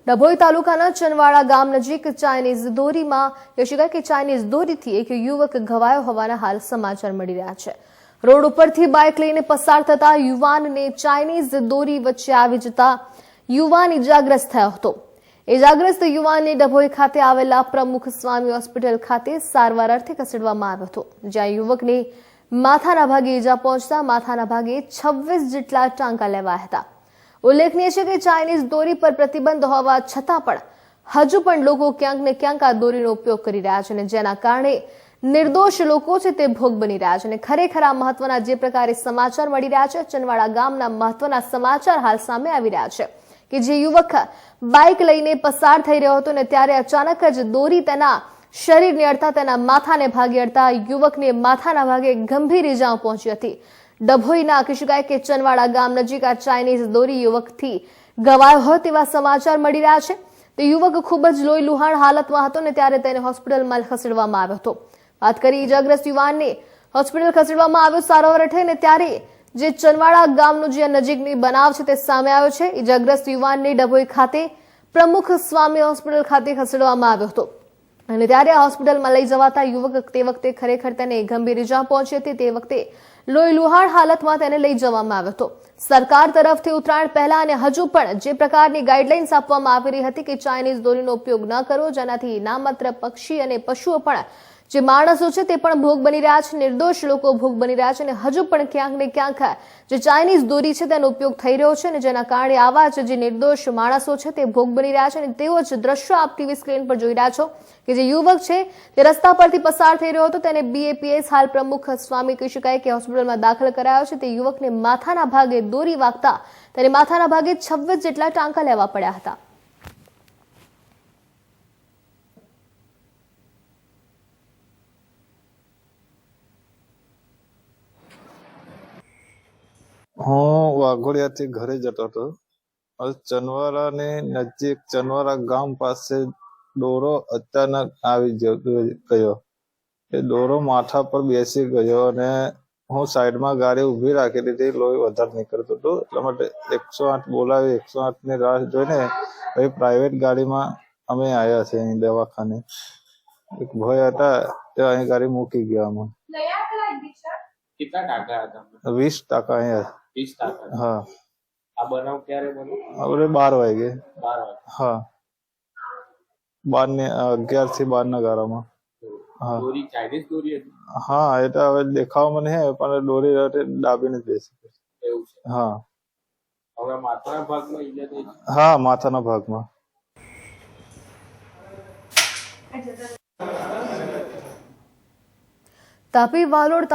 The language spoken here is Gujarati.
ડભોઈ તાલુકાના ચનવાડા ગામ નજીક ચાઇનીઝ દોરીમાં કહી શકાય કે ચાઇનીઝ દોરીથી એક યુવક ઘવાયો હોવાના હાલ સમાચાર મળી રહ્યા છે। રોડ ઉપરથી બાઇક લઈને પસાર થતા યુવાનને ચાઇનીઝ દોરી વચ્ચે આવી જતા યુવાન ઇજાગ્રસ્ત થયો હતો। ઇજાગ્રસ્ત યુવાનને ડભોઈ ખાતે આવેલા પ્રમુખ સ્વામી હોસ્પિટલ ખાતે સારવાર અર્થે ખસેડવામાં આવ્યો હતો, જ્યાં યુવકને માથાના ભાગે ઇજા પહોંચતા માથાના ભાગે 26 જેટલા ટાંકા લેવાયા હતા। ઉલ્લેખનીય છે કે ચાઇનીઝ દોરી પર પ્રતિબંધ હોવા છતાં પણ હજુ પણ લોકો ક્યાંક ને ક્યાંક આ દોરીનો ઉપયોગ કરી રહ્યા છે, અને જેના કારણે નિર્દોષ લોકો છે તે ભોગ બની રહ્યા છે। અને ખરેખર આ મહત્વના જે પ્રકારે સમાચાર મળી રહ્યા છે, ચનવાડા ગામના મહત્વના સમાચાર હાલ સામે આવી રહ્યા છે કે જે યુવક બાઇક લઈને પસાર થઈ રહ્યો હતો ને ત્યારે અચાનક જ દોરી તેના શરીરને અડતા તેના માથાને ભાગે અડતા યુવકને માથાના ભાગે ગંભીર ઇજાઓ પહોંચી હતી। ડભોઈના કહી શકાય કે ચનવાડા ગામ નજીક આ ચાઇનીઝ દોરી યુવકથી ઘવાયો હોય તેવા સમાચાર મળી રહ્યા છે। તે યુવક ખૂબ જ લોહી લુહાણ હાલતમાં હતો ને ત્યારે તેને હોસ્પિટલમાં ખસેડવામાં આવ્યો હતો। વાત કરી ઇજાગ્રસ્ત યુવાનને હોસ્પિટલ ખસેડવામાં આવ્યો સારવાર અર્થે, ને ત્યારે જે ચનવાડા ગામનું જે નજીકની બનાવ છે તે સામે આવ્યો છે। ઇજાગ્રસ્ત યુવાનને ડભોઈ ખાતે પ્રમુખ સ્વામી હોસ્પિટલ ખાતે ખસેડવામાં આવ્યો હતો, અને ત્યારે હોસ્પિટલમાં લઈ જવાતા યુવક તે વખતે ખરેખર તેને ગંભીર ઇજા પહોંચી હતી। તે વખતે લોહી લુહાણ હાલતમાં તેને લઈ જવામાં આવ્યો હતો। સરકાર તરફથી ઉત્તરાયણ પહેલા અને હજુ પણ જે પ્રકારની ગાઈડલાઇન્સ આપવામાં આવી રહી હતી કે ચાઇનીઝ દોરીનો ઉપયોગ ન કરવો, જેનાથી ના માત્ર પક્ષી અને પશુઓ પણ જે માણસો છે તે પણ ભોગ બની રહ્યા છે, નિર્દોષ લોકો ભોગ બની રહ્યા છે, અને હજુ પણ ક્યાંક ને ક્યાંક જે ચાઇનીઝ દોરી છે તેનો ઉપયોગ થઈ રહ્યો છે, અને જેના કારણે આવા જ જે નિર્દોષ માણસો છે તે ભોગ બની રહ્યા છે। અને તેઓ જ દ્રશ્યો આપ ટીવી સ્ક્રીન પર જોઈ રહ્યા છો કે જે યુવક છે તે રસ્તા પરથી પસાર થઈ રહ્યો હતો, તેને BAPS હાલ પ્રમુખ સ્વામી કહી શકાય કે હોસ્પિટલમાં દાખલ કરાયો છે। તે યુવકને માથાના ભાગે દોરી વાગતા તેને માથાના ભાગે 26 જેટલા ટાંકા લેવા પડ્યા હતા। હું વાઘોડિયાથી ઘરે જતો હતો। ચનવાડાની નજીક ચનવાડા ગામ પાસે દોરો અચાનક આવી ગયો। એ દોરો માથા પર બેસી ગયો અને હું સાઈડમાં ગાડી ઊભી રાખી દીધી। લોહી વધારે નીકળતું હતું, એટલા માટે 108 બોલાવી 108 ની રાહ જોઈને પછી પ્રાઇવેટ ગાડીમાં અમે આવ્યા છે અહીં દવાખાને। એક ભાઈ હતા તે અહીં ગાડી મૂકી ગયા અમે। કેટલા ટાંકા હતા? 20 ટાંકા અહીંયા। 20 ટાંકા? હા। આ બનાવ ક્યારે બન્યો? આપણે 12 વાગે। 12 વાગે? હા, 11 થી 12 ના ગાળામાં। હા, દોરી ચાઇનીઝ દોરી હતી? હા, એ તો હવે દેખાવામાં નહીં, પણ દોરી દાબીને જ બેસી એવું છે? હા। હવે માથાના ભાગમાં ઈજા થઈ? હા, માથાના ભાગમાં। તાપી વાલોડ